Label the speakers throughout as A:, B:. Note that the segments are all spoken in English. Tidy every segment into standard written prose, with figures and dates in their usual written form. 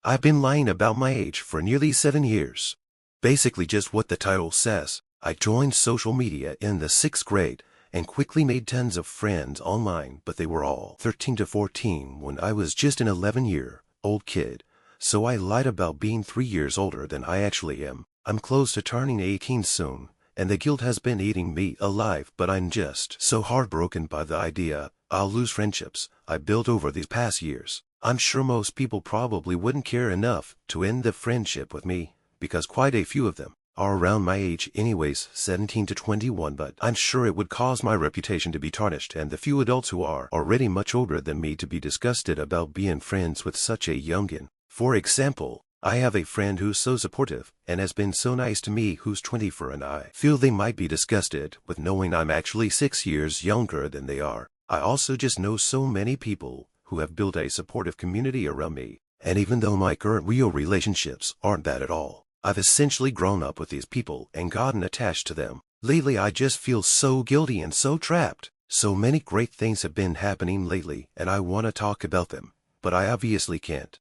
A: I've been lying about my age for nearly 7 years. Basically just what the title says. I joined social media in the 6th grade and quickly made tons of friends online, but they were all 13 to 14 when I was just an 11-year-old kid. So I lied about being 3 years older than I actually am. I'm close to turning 18 soon, and the guilt has been eating me alive, but I'm just so heartbroken by the idea I'll lose friendships I built over these past years. I'm sure most people probably wouldn't care enough to end the friendship with me, because quite a few of them are around my age anyways, 17 to 21, but I'm sure it would cause my reputation to be tarnished and the few adults who are already much older than me to be disgusted about being friends with such a youngin'. For example, I have a friend who's so supportive and has been so nice to me who's 24, and I feel they might be disgusted with knowing I'm actually 6 years younger than they are. I also just know so many people who have built a supportive community around me, and even though my current real relationships aren't bad at all, I've essentially grown up with these people and gotten attached to them. Lately I just feel so guilty and so trapped. So many great things have been happening lately and I want to talk about them, but I obviously can't.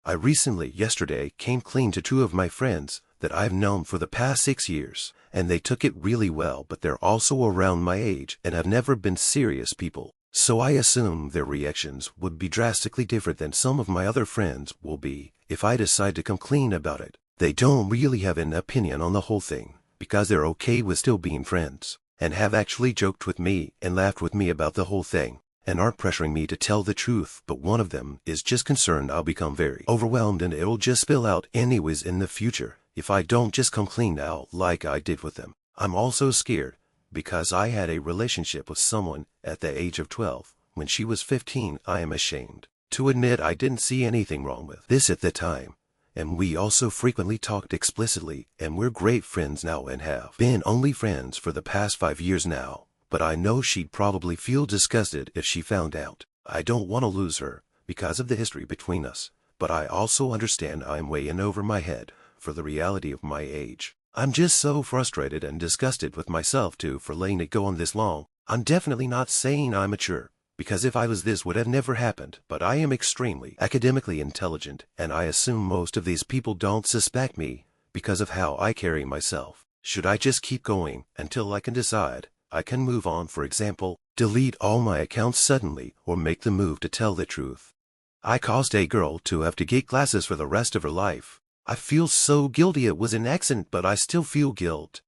A: I recently, yesterday, came clean to 2 of my friends that I've known for the past 6 years, and they took it really well, but they're also around my age and have never been serious people. So I assume their reactions would be drastically different than some of my other friends will be if I decide to come clean about it. They don't really have an opinion on the whole thing, because they're okay with still being friends, and have actually joked with me and laughed with me about the whole thing, and aren't pressuring me to tell the truth, but one of them is just concerned I'll become very overwhelmed and it'll just spill out anyways in the future if I don't just come clean out like I did with them. I'm also scared because I had a relationship with someone at the age of 12 when she was 15. I am ashamed to admit I didn't see anything wrong with this at the time, and we also frequently talked explicitly, and we're great friends now and have been only friends for the past 5 years now. But I know she'd probably feel disgusted if she found out. I don't want to lose her because of the history between us, but I also understand I'm way in over my head for the reality of my age. I'm just so frustrated and disgusted with myself too for letting it go on this long. I'm definitely not saying I'm mature, because if I was, this would have never happened, but I am extremely academically intelligent, and I assume most of these people don't suspect me because of how I carry myself. Should I just keep going until I can decide I can move on, for example, delete all my accounts suddenly, or make the move to tell the truth? I caused a girl to have to get glasses for the rest of her life. I feel so guilty. It was an accident, but I still feel guilt.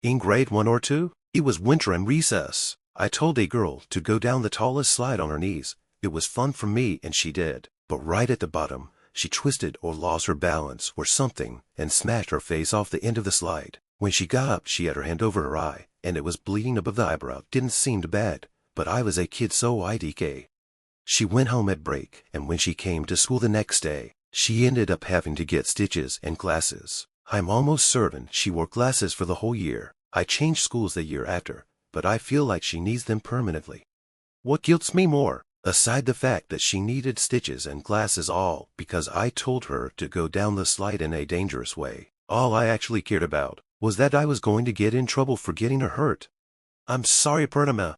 A: In grade 1 or 2, it was winter and recess. I told a girl to go down the tallest slide on her knees. It was fun for me and she did, but right at the bottom, she twisted or lost her balance or something and smashed her face off the end of the slide. When she got up, she had her hand over her eye, and it was bleeding above the eyebrow. Didn't seem bad, but I was a kid, so IDK. She went home at break, and when she came to school the next day, she ended up having to get stitches and glasses. I'm almost certain she wore glasses for the whole year. I changed schools the year after, but I feel like she needs them permanently. What guilts me more, aside the fact that she needed stitches and glasses, all because I told her to go down the slide in a dangerous way. All I actually cared about was that I was going to get in trouble for getting her hurt. I'm sorry, Purnima.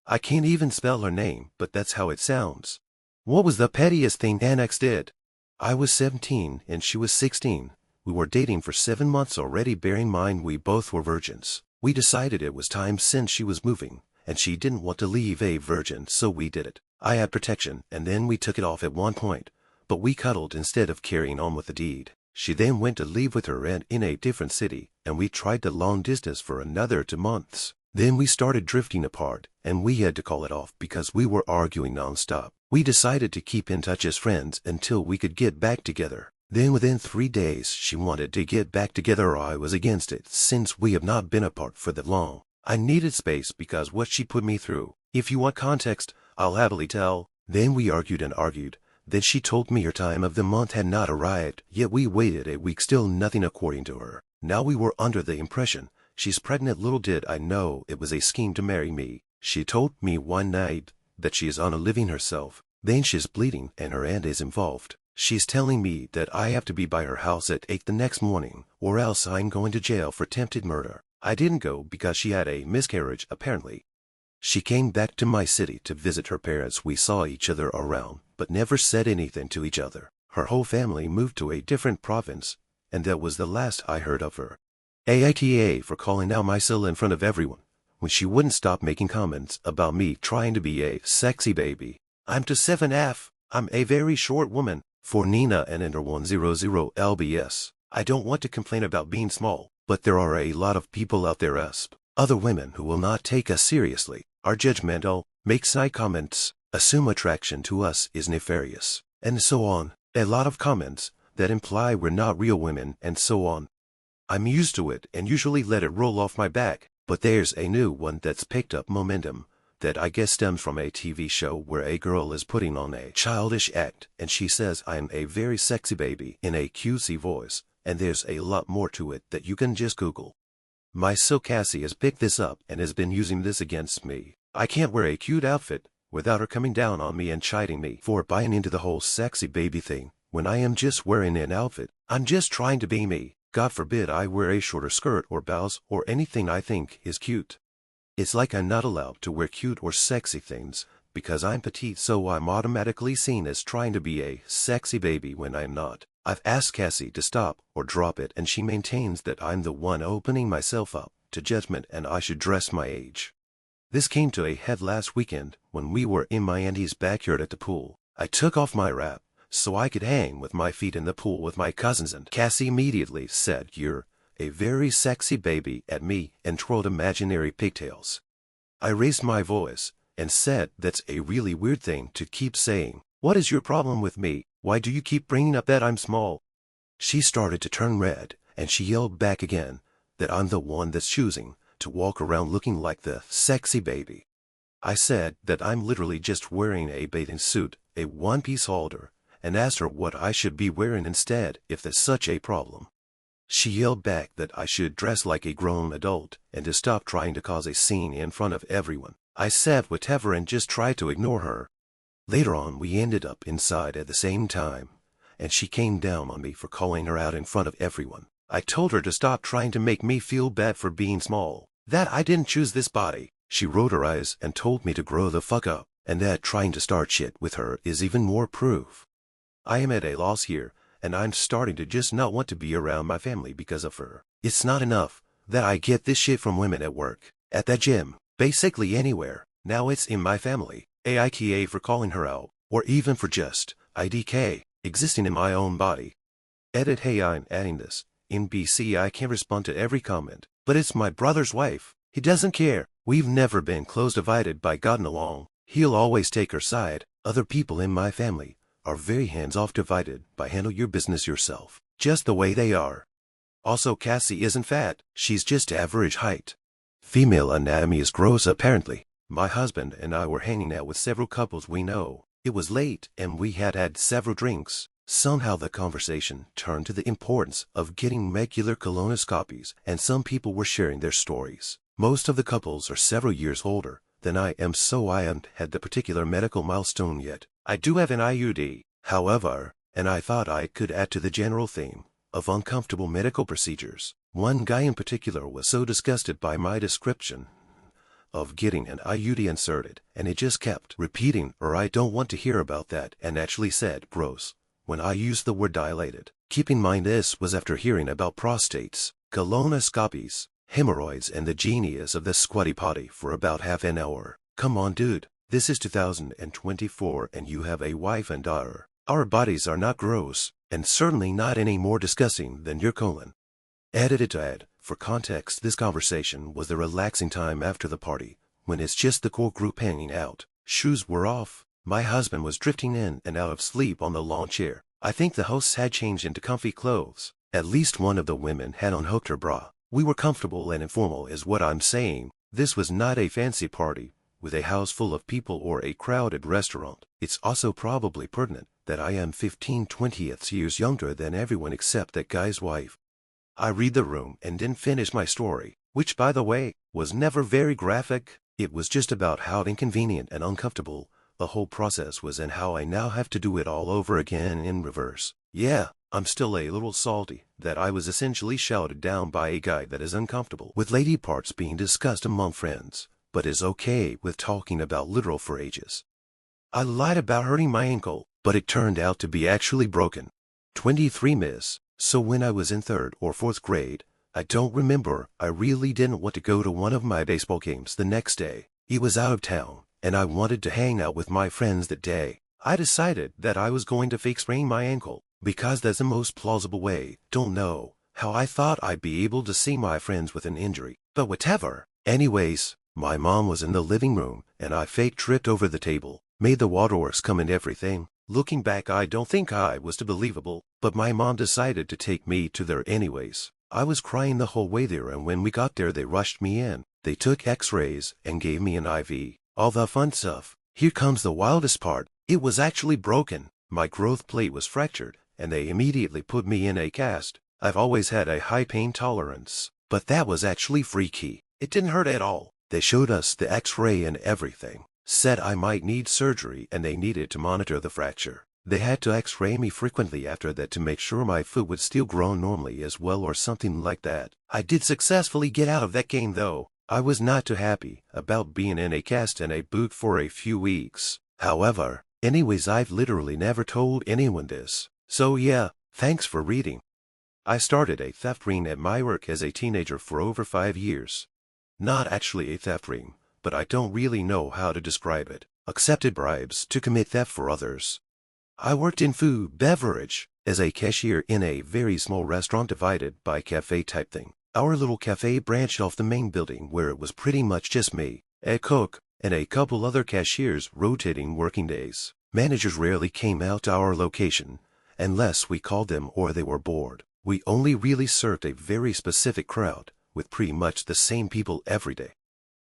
A: I can't even spell her name, but that's how it sounds. What was the pettiest thing Annex did? I was 17 and she was 16. We were dating for 7 months already, bearing in mind we both were virgins. We decided it was time since she was moving, and she didn't want to leave a virgin, so we did it. I had protection, and then we took it off at one point, but we cuddled instead of carrying on with the deed. She then went to live with her aunt in a different city, and we tried to long distance for another 2 months. Then we started drifting apart, and we had to call it off because we were arguing nonstop. We decided to keep in touch as friends until we could get back together. Then within 3 days she wanted to get back together. I was against it since we have not been apart for that long. I needed space because what she put me through. If you want context, I'll happily tell. Then we argued and argued. Then she told me her time of the month had not arrived, yet we waited a week, still nothing according to her. Now we were under the impression she's pregnant. Little did I know it was a scheme to marry me. She told me one night that she is on a living herself. Then she's bleeding and her aunt is involved. She's telling me that I have to be by her house at 8 the next morning, or else I'm going to jail for attempted murder. I didn't go because she had a miscarriage, apparently. She came back to my city to visit her parents. We saw each other around, but never said anything to each other. Her whole family moved to a different province, and that was the last I heard of her. AITA for calling out my soul in front of everyone, when she wouldn't stop making comments about me trying to be a sexy baby. I'm to 7F. I'm a very short woman. For Nina and Enter 100 LBS. I don't want to complain about being small, but there are a lot of people out there other women who will not take us seriously, are judgmental, make side comments, assume attraction to us is nefarious, and so on. A lot of comments that imply we're not real women and so on. I'm used to it and usually let it roll off my back, but there's a new one that's picked up momentum that I guess stems from a TV show where a girl is putting on a childish act and she says I'm a very sexy baby in a cutesy voice, and there's a lot more to it that you can just Google. My so Cassie has picked this up and has been using this against me. I can't wear a cute outfit without her coming down on me and chiding me for buying into the whole sexy baby thing when I am just wearing an outfit. I'm just trying to be me. God forbid I wear a shorter skirt or blouse or anything I think is cute. It's like I'm not allowed to wear cute or sexy things because I'm petite, so I'm automatically seen as trying to be a sexy baby when I'm not. I've asked Cassie to stop or drop it and she maintains that I'm the one opening myself up to judgment and I should dress my age. This came to a head last weekend when we were in my auntie's backyard at the pool. I took off my wrap so I could hang with my feet in the pool with my cousins, and Cassie immediately said, "You're a very sexy baby," at me and twirled imaginary pigtails. I raised my voice and said, "That's a really weird thing to keep saying. What is your problem with me? Why do you keep bringing up that I'm small?" She started to turn red and she yelled back again that I'm the one that's choosing to walk around looking like the sexy baby. I said that I'm literally just wearing a bathing suit, a one-piece halter, and asked her what I should be wearing instead if there's such a problem. She yelled back that I should dress like a grown adult and to stop trying to cause a scene in front of everyone. I said whatever and just tried to ignore her. Later on, we ended up inside at the same time, and she came down on me for calling her out in front of everyone. I told her to stop trying to make me feel bad for being small, that I didn't choose this body. She rolled her eyes and told me to grow the fuck up, and that trying to start shit with her is even more proof. I am at a loss here, and I'm starting to just not want to be around my family because of her. It's not enough that I get this shit from women at work, at the gym, basically anywhere. Now it's in my family. AITA for calling her out, or even for just IDK, existing in my own body. Edit: Hey, I'm adding this. In BC I can't respond to every comment, but it's my brother's wife. He doesn't care. We've never been close divided by gotten along. He'll always take her side. Other people in my family are very hands-off divided by handle your business yourself, just the way they are. Also, Cassie isn't fat, she's just average height. Female anatomy is gross apparently. My husband and I were hanging out with several couples we know. It was late and we had had several drinks. Somehow the conversation turned to the importance of getting regular colonoscopies, and some people were sharing their stories. Most of the couples are several years older than I am, so I haven't had the particular medical milestone yet. I do have an IUD, however, and I thought I could add to the general theme of uncomfortable medical procedures. One guy in particular was so disgusted by my description of getting an IUD inserted, and it just kept repeating, or I don't want to hear about that, and actually said gross when I used the word dilated. Keep in mind this was after hearing about prostates, colonoscopies, hemorrhoids, and the genius of the squatty potty for about half an hour. Come on, dude. This is 2024 and you have a wife and daughter. Our bodies are not gross, and certainly not any more disgusting than your colon. Edited to add, for context, this conversation was the relaxing time after the party, when it's just the core group hanging out. Shoes were off. My husband was drifting in and out of sleep on the lawn chair. I think the hosts had changed into comfy clothes. At least one of the women had unhooked her bra. We were comfortable and informal is what I'm saying. This was not a fancy party with a house full of people or a crowded restaurant. It's also probably pertinent that I am 15/20 years younger than everyone except that guy's wife. I read the room and didn't finish my story, which by the way, was never very graphic. It was just about how inconvenient and uncomfortable the whole process was and how I now have to do it all over again in reverse. Yeah, I'm still a little salty that I was essentially shouted down by a guy that is uncomfortable with lady parts being discussed among friends, but is okay with talking about literal for ages. I lied about hurting my ankle, but it turned out to be actually broken. 23 miss. So when I was in 3rd or 4th grade, I don't remember, I really didn't want to go to one of my baseball games the next day. It was out of town, and I wanted to hang out with my friends that day. I decided that I was going to fake sprain my ankle, because that's the most plausible way. Don't know how I thought I'd be able to see my friends with an injury, but whatever. Anyways, my mom was in the living room, and I fake tripped over the table, made the waterworks come and everything. Looking back, I don't think I was too believable, but my mom decided to take me to there anyways. I was crying the whole way there, and when we got there they rushed me in. They took x-rays and gave me an IV. All the fun stuff. Here comes the wildest part. It was actually broken. My growth plate was fractured, and they immediately put me in a cast. I've always had a high pain tolerance, but that was actually freaky. It didn't hurt at all. They showed us the x-ray and everything. Said I might need surgery, and they needed to monitor the fracture. They had to x-ray me frequently after that to make sure my foot would still grow normally as well or something like that. I did successfully get out of that game though. I was not too happy about being in a cast and a boot for a few weeks. However, anyways, I've literally never told anyone this. So yeah, thanks for reading. I started a theft ring at my work as a teenager for over 5 years. Not actually a theft ring, but I don't really know how to describe it. Accepted bribes to commit theft for others. I worked in food, beverage, as a cashier in a very small restaurant divided by cafe type thing. Our little cafe branched off the main building where it was pretty much just me, a cook, and a couple other cashiers rotating working days. Managers rarely came out to our location, unless we called them or they were bored. We only really served a very specific crowd, with pretty much the same people every day.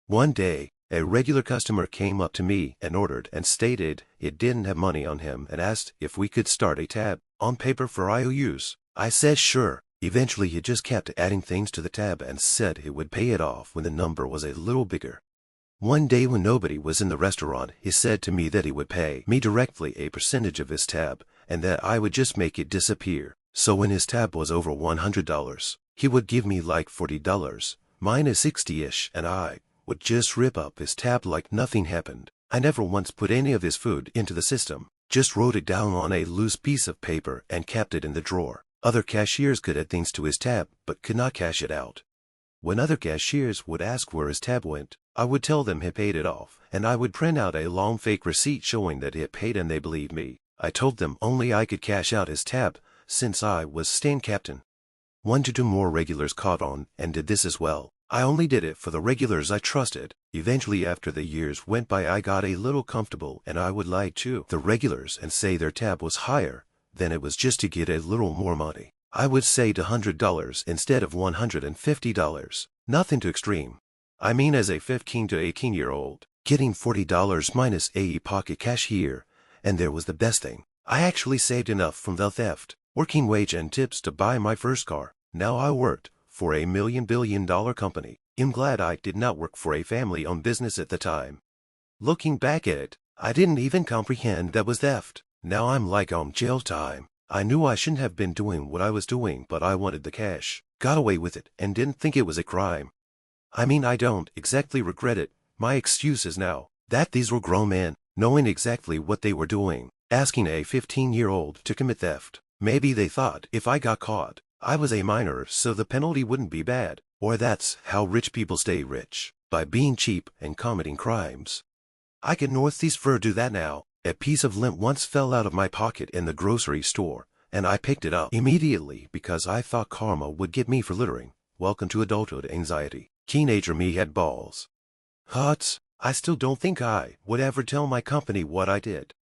A: One day, a regular customer came up to me and ordered and stated it didn't have money on him and asked if we could start a tab on paper for IOUs. I said sure. Eventually he just kept adding things to the tab and said he would pay it off when the number was a little bigger. One day when nobody was in the restaurant, he said to me that he would pay me directly a percentage of his tab and that I would just make it disappear. So when his tab was over $100, he would give me like $40, mine is 60-ish, and I would just rip up his tab like nothing happened. I never once put any of his food into the system, just wrote it down on a loose piece of paper and kept it in the drawer. Other cashiers could add things to his tab, but could not cash it out. When other cashiers would ask where his tab went, I would tell them he paid it off, and I would print out a long fake receipt showing that he had paid, and they believed me. I told them only I could cash out his tab, since I was stand captain. 1 to 2 more regulars caught on and did this as well. I only did it for the regulars I trusted. Eventually, after the years went by, I got a little comfortable, and I would lie to the regulars and say their tab was higher than it was just to get a little more money. I would say $100 instead of $150. Nothing too extreme. I mean, as a 15 to 18-year-old, getting $40 minus a pocket cash here and there was the best thing. I actually saved enough from the theft, working wage and tips to buy my first car. Now I worked for a multi-billion-dollar company. I'm glad I did not work for a family-owned business at the time. Looking back at it, I didn't even comprehend that was theft. Now I'm like on jail time. I knew I shouldn't have been doing what I was doing, but I wanted the cash. Got away with it and didn't think it was a crime. I mean, I don't exactly regret it. My excuse is now that these were grown men, knowing exactly what they were doing, asking a 15-year-old to commit theft. Maybe they thought if I got caught, I was a minor, so the penalty wouldn't be bad. Or that's how rich people stay rich, by being cheap and committing crimes. I can Northeast fur do that now. A piece of lint once fell out of my pocket in the grocery store, and I picked it up immediately because I thought karma would get me for littering. Welcome to adulthood anxiety. Teenager me had balls. Huts, I still don't think I would ever tell my company what I did.